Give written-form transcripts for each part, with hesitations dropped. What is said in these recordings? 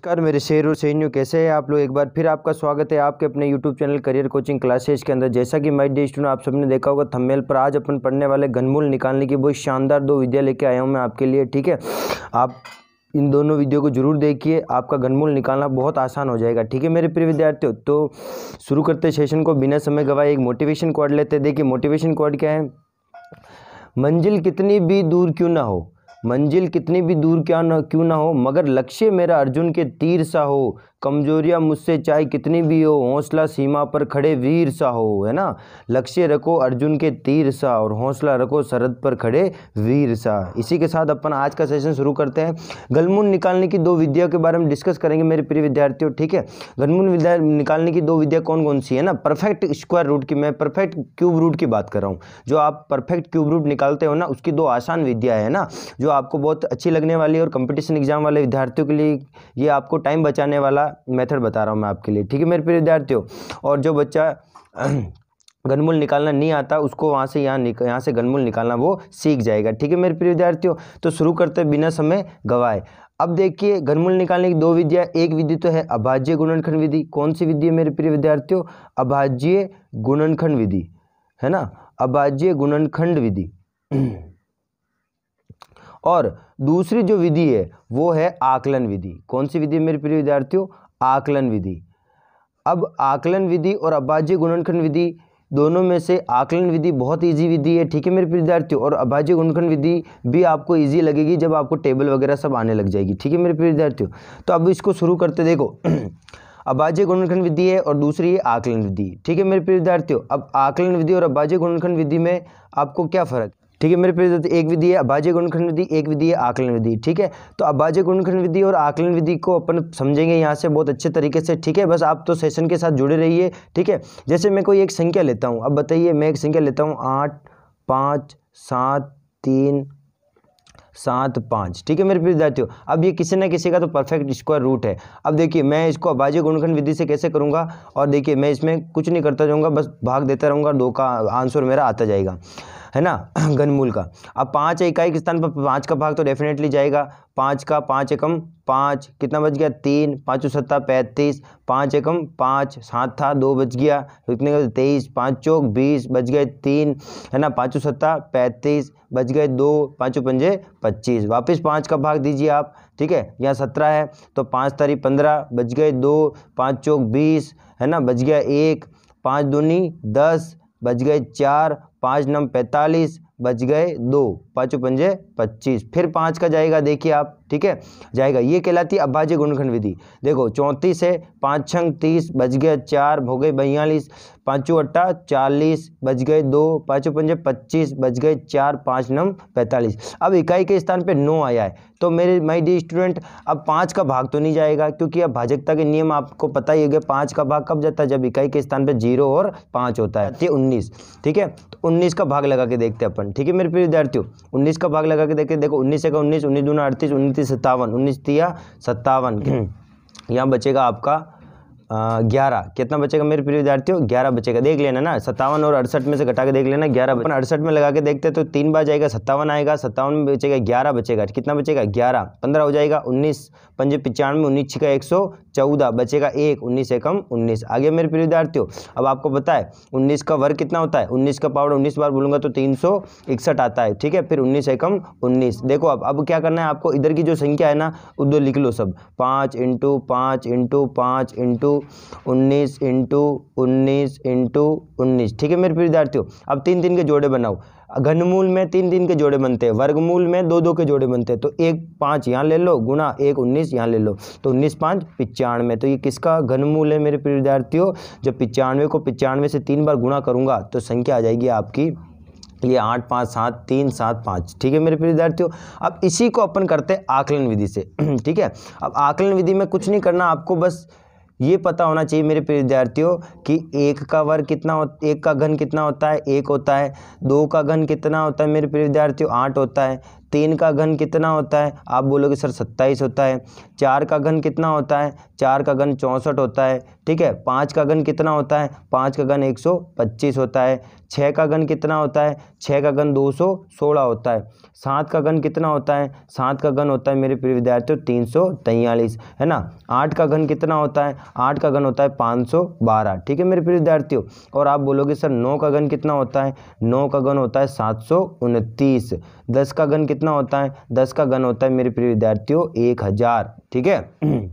नमस्कार मेरे शेर और सैनियों, कैसे हैं आप लोग। एक बार फिर आपका स्वागत है आपके अपने YouTube channel career coaching classes के अंदर। जैसा कि माय डियर स्टूडेंट, आप सबने देखा होगा थंबनेल पर, आज अपन पढ़ने वाले घनमूल निकालने की बहुत शानदार दो विद्या लेके आया हूं मैं आपके लिए। ठीक है, आप इन दोनों वीडियो को जरूर देखिए, आपका घनमूल निकालना बहुत आसान हो जाएगा। ठीक है मेरे प्रिय विद्यार्थियों, तो शुरू करते सेशन को बिना समय गवाए। एक मोटिवेशन कोड लेते हैं। देखिए मोटिवेशन कोड क्या है। मंजिल कितनी भी दूर क्यों ना हो, मंजिल कितनी भी दूर क्यों ना हो, मगर लक्ष्य मेरा अर्जुन के तीर सा हो। कमजोरियां मुझसे चाहे कितनी भी हो, हौसला सीमा पर खड़े वीर सा हो। है ना, लक्ष्य रखो अर्जुन के तीर सा और हौसला रखो सरहद पर खड़े वीर सा। इसी के साथ अपन आज का सेशन शुरू करते हैं। घनमूल निकालने की दो विद्या के बारे में डिस्कस करेंगे मेरे प्रिय विद्यार्थियों। ठीक है, घनमूल विद्या निकालने की दो विद्या कौन कौन सी है ना। परफेक्ट स्क्वायर रूट की, मैं परफेक्ट क्यूब रूट की बात कर रहा हूँ। जो आप परफेक्ट क्यूब रूट निकालते हो ना, उसकी दो आसान विद्या है ना, जो आपको बहुत अच्छी लगने वाली है और कंपटीशन एग्जाम वाले विद्यार्थियों के लिए ये आपको टाइम बचाने वाला मेथड बता रहा हूँ मैं आपके लिए। ठीक है मेरे प्रिय विद्यार्थियों, और जो बच्चा घनमूल निकालना नहीं आता उसको वहाँ से यहाँ से घनमूल निकालना वो सीख जाएगा। ठीक है मेरे प्रिय विद्यार्थियों, तो शुरू करते हैं बिना समय गवाए। अब देखिए घनमूल निकालने की दो विधियाँ। एक विधि तो है अभाज्य गुणनखंड विधि। कौन सी विधि है मेरे प्रिय विद्यार्थियों? अभाज्य गुणनखंड विधि, है ना, अभाज्य गुणनखंड विधि। और दूसरी जो विधि है वो है आकलन विधि। कौन सी विधि मेरे प्रिय विद्यार्थियों? आकलन विधि। अब आकलन विधि और अभाज्य गुणनखंड विधि दोनों में से आकलन विधि बहुत इजी विधि है। ठीक है मेरे प्रिय विद्यार्थियों, और अभाज्य गुणनखंड विधि भी आपको इजी लगेगी जब आपको टेबल वगैरह सब आने लग जाएगी। ठीक है मेरे प्रिय विद्यार्थियों, तो अब इसको शुरू करते। देखो अभाज्य गुणनखंड विधि है और दूसरी है आकलन विधि। ठीक है मेरे प्रिय विद्यार्थियों, अब आकलन विधि और अभाज्य गुणनखंड विधि में आपको क्या फर्क? ठीक है मेरे प्रिय विद्यार्थी, एक विधि है अभाज्य गुणनखंड विधि, एक विधि है आकलन विधि। ठीक है, तो अभाज्य गुणनखंड विधि और आकलन विधि को अपन समझेंगे यहाँ से बहुत अच्छे तरीके से। ठीक है, बस आप तो सेशन के साथ जुड़े रहिए। ठीक है, जैसे मैं कोई एक संख्या लेता हूँ, अब बताइए मैं एक संख्या लेता हूँ 8 5 7 3 7 5। ठीक है मेरे प्रिय विद्यार्थियों, अब ये किसी न किसी का तो परफेक्ट स्क्वायर रूट है। अब देखिए मैं इसको अभाज्य गुणनखंड विधि से कैसे करूँगा, और देखिए मैं इसमें कुछ नहीं करता जाऊँगा, बस भाग देता रहूँगा, 2 का आंसर मेरा आता जाएगा, है ना, घनमूल का। अब 5 इकाई के स्थान पर 5 का भाग तो डेफिनेटली जाएगा। 5 का 5 एकम 5, कितना बच गया? 3, 5 7 35, 5 एकम 5, 7 था 2 बच गया, कितने का? 23, 5 चौक 20, बच गए 3, है ना, 5 7 35, बच गए 2, 5 पंजे 25, वापस 5 का भाग दीजिए आप। ठीक है, यहाँ 17 है तो 5 तारी 15, बच गए 2, 5 चौक 20, है ना, बच गया 1, 5 दूनी 10, बच गए 4, 5 9 45, बच गए 2, 5 पंजे 25, फिर 5 का जाएगा, देखिए आप। ठीक है, जाएगा, ये कहलाती है अभाज्य गुणनखंड विधि। देखो 34 है, 5 छंग 30, बच गए 4, हो गए 42, 5 8 40, बच गए 2, 5 पंजे 25, बच गए 4, 5 9 45। अब इकाई के स्थान पे 9 आया है, तो मेरे माय डियर स्टूडेंट अब 5 का भाग तो नहीं जाएगा, क्योंकि अब भाजकता के नियम आपको पता ही होगा। 5 का भाग कब जाता है? जब इकाई के स्थान पे 0 और 5 होता है। 19। ठीक है, तो 19 का भाग लगा के देखते हैं अपन। ठीक है मेरे प्रिय विद्यार्थियों, 19 का भाग लगा के देखते। देखो 19 का 19, 19 दूना 38, 19 57, 19 तिया 57, यहाँ बचेगा आपका 11। कितना बचेगा मेरे प्रिय विद्यार्थियों? 11 बचेगा। देख लेना ना, 57 और 68 में से घटा के देख लेना, 11। अपन 68 में लगा के देखते हैं तो 3 बार जाएगा, 57 आएगा, 57 में बचेगा 11 बचेगा। कितना बचेगा? 11, 15 हो जाएगा, 19 पंजे 95, 19 छिका 114, बचेगा 1, 19 एकम 19। आगे मेरे प्रिय विद्यार्थियों, अब आपको पता है 19 का वर्ग कितना होता है? 19 का पावर 19 बार बोलूंगा तो 361 आता है। ठीक है, फिर 19 एकम 19। देखो अब क्या करना है आपको, इधर की जो संख्या है ना उधर लिख लो सब, 5 × 5 × 5 × 19 × 19 × 19। ठीक है मेरे प्रिय विद्यार्थियों, अब 3 के जोड़े बनाओ। घनमूल में 3 के जोड़े बनते हैं, वर्गमूल में 2 के जोड़े बनते हैं, तो 1 5 यहाँ ले लो, गुना 1 19 यहाँ ले लो, तो 19 5 95। तो ये किसका घनमूल है मेरे प्रिय विद्यार्थियों? जब 95 को 95 से 3 बार गुणा करूंगा तो संख्या आ जाएगी आपकी ये 8 5 7 3 7 5। ठीक है मेरे प्रिय विद्यार्थियों, अब इसी को अपन करते हैं आकलन विधि से। ठीक है, अब आकलन विधि में कुछ नहीं करना, आपको बस ये पता होना चाहिए मेरे प्रिय विद्यार्थियों कि 1 का वर्ग कितना होता है, 1 का घन कितना होता है? 1 होता है। 2 का घन कितना होता है मेरे प्रिय विद्यार्थियों? 8 होता है। 3 का घन कितना होता है, आप बोलोगे सर 27 होता है। 4 का घन कितना होता है, 4 का घन 64 होता है, ठीक है। 5 का घन कितना होता है, 5 का घन 125 होता है। 6 का घन कितना होता है, 6 का घन 216 होता है। 7 का घन कितना होता है, 7 का घन होता है मेरे प्रिय विद्यार्थियों 343, है ना। 8 का घन कितना होता है, 8 का घन होता है 512, ठीक है मेरे प्रिय विद्यार्थियों। और आप बोलोगे सर 9 का घन कितना होता है, 9 का घन होता है 729। 10 का घन कितना होता है, 10 का घन होता है मेरे प्रिय विद्यार्थियों 1000, ठीक है।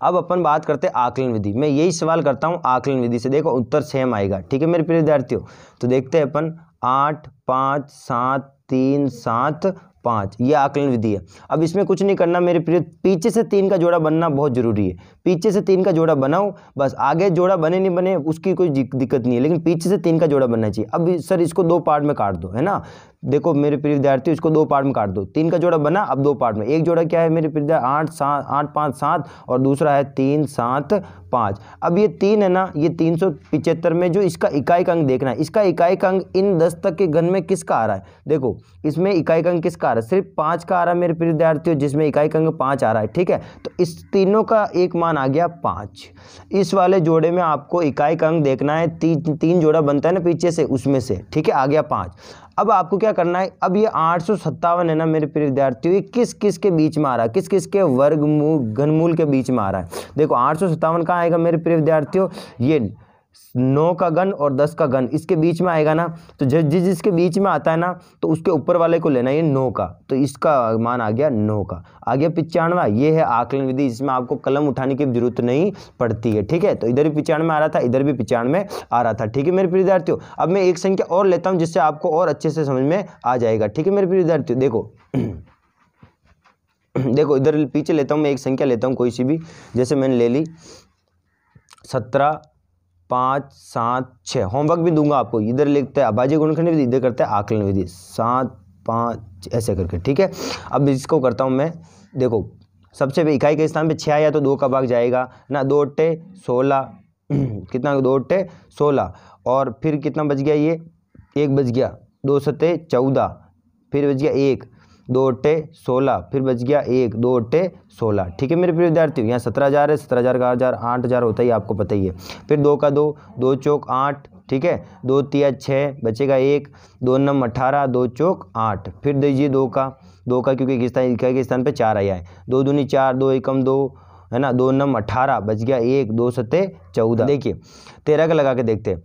अब अपन बात करते हैं आकलन विधि। मैं यही सवाल करता हूँ आकलन विधि से, देखो उत्तर सेम आएगा, ठीक है मेरे प्रिय विद्यार्थियों। तो देखते हैं अपन 8 5 7 3 7 5, ये आकलन विधि है। अब इसमें कुछ नहीं करना मेरे प्रिय, पीछे से 3 का जोड़ा बनना बहुत जरूरी है। पीछे से 3 का जोड़ा बनाओ बस, आगे जोड़ा बने नहीं बने उसकी कोई दिक्कत नहीं है, लेकिन पीछे से 3 का जोड़ा बनना चाहिए। अब सर इसको 2 पार्ट में काट दो, है ना। देखो मेरे प्रिय विद्यार्थियों, इसको 2 पार्ट में काट दो। 3 का जोड़ा बना, अब 2 पार्ट में। एक जोड़ा क्या है मेरे प्रिय विद्यार्थी 8 5 7 और दूसरा है 3 7 5। अब ये 3 है ना, ये 375 में जो इसका इकाई अंक देखना है, इसका इकाई अंक इन 10 तक के घन में किसका आ रहा है। देखो इसमें इकाई अंक किसका आ रहा है, सिर्फ 5 का आ रहा है मेरे प्रिय विद्यार्थियों, जिसमें इकाई अंक 5 आ रहा है, ठीक है। तो इस तीनों का एक मान आ गया 5। इस वाले जोड़े में आपको इकाई अंक देखना है, 3 जोड़ा बनता है ना पीछे से, उसमें से, ठीक है, आ गया 5। अब आपको क्या करना है, अब ये 857 है ना मेरे प्रिय विद्यार्थियों, ये किस किस के बीच में आ रहा है, किस किस के वर्गमूल घनमूल के बीच में आ रहा है। देखो 857 कहाँ आएगा मेरे प्रिय विद्यार्थियों, ये 9 का घन और 10 का घन इसके बीच में आएगा ना। तो जिसके बीच में आता है ना, तो उसके ऊपर वाले को लेना है, ये 9 का, तो इसका मान आ गया 9 का, आ गया 95। ये है आकलन विधि, जिसमें आपको कलम उठाने की जरूरत नहीं पड़ती है, ठीक है। तो इधर भी 95 आ रहा था, इधर भी 95 आ रहा था, ठीक है मेरे प्रिय विद्यार्थियों। अब मैं एक संख्या और लेता हूं जिससे आपको और अच्छे से समझ में आ जाएगा, ठीक है मेरे प्रिय विद्यार्थियों। देखो देखो इधर पीछे लेता हूं, मैं एक संख्या लेता हूं कोई सी भी, जैसे मैंने ले ली 17 5 7 6। होमवर्क भी दूंगा आपको, इधर लिखते हैं अभाज्य गुणनखंड विधि, इधर करते हैं आकलन विधि, 7 5 ऐसे करके, ठीक है। अब इसको करता हूं मैं, देखो सबसे इकाई के स्थान पे 6 आया तो 2 का भाग जाएगा ना, 2 8 16 कितना, 2 8 16, और फिर कितना बच गया, ये 1 बच गया, 2 7 14, फिर बच गया 1, 2 8 16, फिर बच गया 1, 2 8 16, ठीक है मेरे प्रिय विद्यार्थियों। यहाँ 17,000 है, 17,000 का 8,000 होता ही आपको पता ही है। फिर 2 का 2, 2 चौक 8, ठीक है, 2 3 6, बचेगा 1, 2 9 18, 2 चौक 8, फिर दीजिए 2 का क्योंकि इकाई के स्थान पे 4 आया है, 2 दूनी 4, 2 एकम 2, है ना, 2 9 18, बच गया 1, 2 7 14। देखिए 13 का लगा के देखते हैं,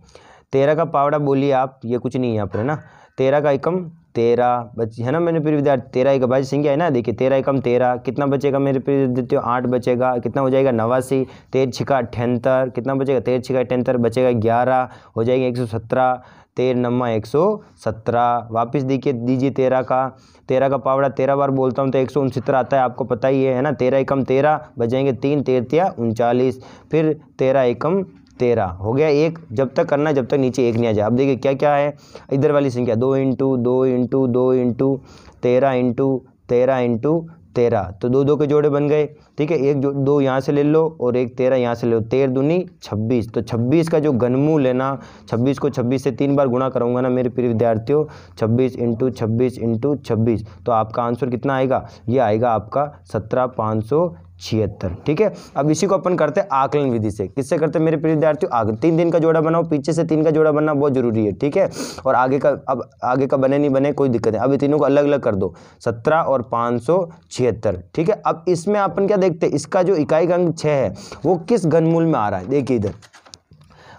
13 का पावड़ा बोलिए आप, ये कुछ नहीं है यहाँ पर, है ना। 13 का एकम 13 बच, है ना मेरे प्रिय विद्यार्थी, 13 एक अभाज्य संख्या है ना। देखिए 13 एकम 13, कितना बचेगा मेरे प्रिय विद्यार्थियों, 8 बचेगा, कितना हो जाएगा 89, 13 छिका 78, कितना बचेगा 13 छिका 78, बचेगा 11, हो जाएगा 117, 13 9 117। वापस दीजिए 13 का पावड़ा 13 बार बोलता हूँ तो 169 आता है, आपको पता ही है ना। 13 एकम 13, बचेंगे 3, 13 39, फिर 13 एकम 13, हो गया 1। जब तक करना है जब तक नीचे 1 नहीं आ जाए। अब देखिए क्या क्या है इधर वाली संख्या, 2 into 2 into 2 into 13 into 13 into 13, तो 2 2 के जोड़े बन गए, ठीक है। एक 2 यहाँ से ले लो और एक 13 यहाँ से ले लो, 13 दूनी 26, तो 26 का जो घनमूल है ना, 26 को 26 से 3 बार गुणा करूँगा ना मेरे प्रिय विद्यार्थियों, 26 इंटू 26 इंटू 26, तो आपका आंसर कितना आएगा, ये आएगा आपका 17,576, ठीक है। अब इसी को अपन करते हैं आकलन विधि से, किससे करते हैं मेरे प्रिय विद्यार्थियों, आगे 3 का जोड़ा बनाओ, पीछे से 3 का जोड़ा बनना बहुत जरूरी है, ठीक है। और आगे का, अब आगे का बने नहीं बने कोई दिक्कत है, अब ये तीनों को अलग अलग कर दो, 17 और 576, ठीक है। अब इसमें अपन क्या देखते हैं, इसका जो इकाई अंक 6 है वो किस घनमूल में आ रहा है, देखिए इधर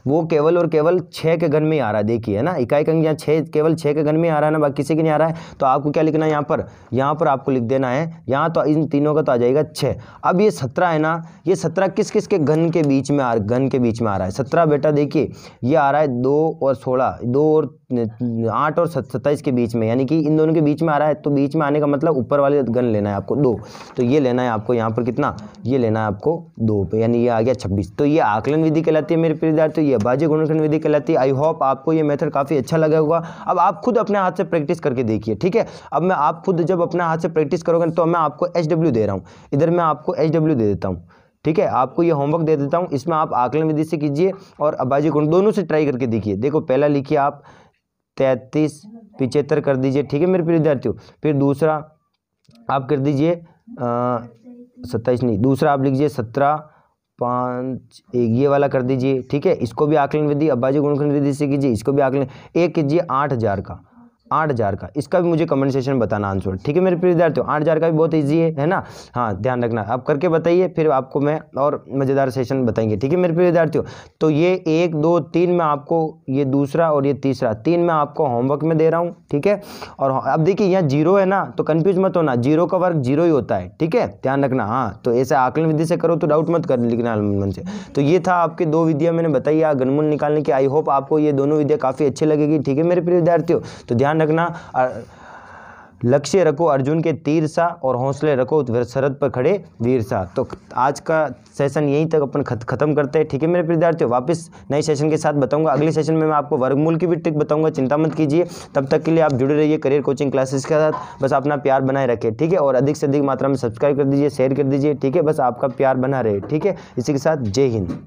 वो केवल और केवल 6 के घन में ही आ रहा है, देखिए है ना। इकाई अंक यहाँ 6 केवल 6 के घन में आ रहा है ना, बाकी किसी के नहीं आ रहा है। तो आपको क्या लिखना है यहाँ पर आपको लिख देना है, यहाँ तो इन तीनों का तो आ जाएगा 6। अब ये 17 है ना, ये 17 किस किस के घन के बीच में आ रहा है। 17 बेटा देखिए ये आ रहा है 2 और 16, 2 और 8 और 27 के बीच में, यानी कि इन दोनों के बीच में आ रहा है। तो बीच में आने का मतलब ऊपर वाले घन लेना है आपको 2, तो ये लेना है आपको यहाँ पर कितना, ये लेना है आपको 2 पे, यानी ये आ गया 26। तो ये आकलन विधि कहलाती है मेरे प्रिय विद्यार्थियों, ये अभाज्य गुणनखंड विधि कहलाती है। आई होप आपको ये मेथड काफ़ी अच्छा लगा होगा। अब आप खुद अपने हाथ से प्रैक्टिस करके देखिए, ठीक है। अब मैं आप खुद जब अपने हाथ से प्रैक्टिस करोगे तो मैं आपको HW दे रहा हूँ, इधर मैं आपको HW दे देता हूँ, ठीक है। आपको ये होमवर्क दे देता हूँ, इसमें आप आकलन विधि से कीजिए और अभाज्य गुण दोनों से ट्राई करके देखिए। देखो पहला लिखिए आप 33 75 कर दीजिए, ठीक है मेरे प्रिय विद्यार्थियों। फिर दूसरा आप कर दीजिए 27 नहीं, दूसरा आप लिखिए 17, 5, 1 ये वाला कर दीजिए, ठीक है। इसको भी आकलन विधि अभाज्य गुणनखंड विधि से कीजिए, इसको भी आकलन। एक कीजिए 8000 का, 8000 का, इसका भी मुझे कमेंट सेक्शन में बताना आंसर, ठीक है मेरे प्रिय विद्यार्थियों। 8000 का भी बहुत ईजी है ना, हाँ ध्यान रखना, आप करके बताइए, फिर आपको मैं और मज़ेदार सेशन बताएंगे, ठीक है मेरे प्रिय विद्यार्थियों। तो ये 1, 2, 3 में आपको, ये दूसरा और ये तीसरा, 3 में आपको होमवर्क में दे रहा हूँ, ठीक है। और अब देखिए यहाँ 0 है ना, तो कन्फ्यूज मत होना, 0 का वर्ग 0 ही होता है, ठीक है, ध्यान रखना। हाँ तो ऐसे आकलन विधि से करो तो डाउट मत कर लिखना मन से। तो ये था आपके 2 विधियाँ मैंने बताई घनमूल निकालने की। आई होप आपको ये दोनों विधियाँ काफ़ी अच्छी लगेगी, ठीक है मेरे प्रिय विद्यार्थियों। तो ध्यान रखना, लक्ष्य रखो अर्जुन के तीर सा और हौसले रखो सरहद पर खड़े वीर सा। तो आज का सेशन यहीं तक अपन खत्म करते हैं, ठीक है मेरे विद्यार्थियों। वापस नए सेशन के साथ बताऊंगा, अगले सेशन में मैं आपको वर्गमूल की भी ट्रिक बताऊंगा, चिंता मत कीजिए। तब तक के लिए आप जुड़े रहिए करियर कोचिंग क्लासेस के साथ, बस अपना प्यार बनाए रखें, ठीक है। और अधिक से अधिक मात्रा में सब्सक्राइब कर दीजिए, शेयर कर दीजिए, ठीक है, बस आपका प्यार बना रहे, ठीक है। इसी के साथ जय हिंद।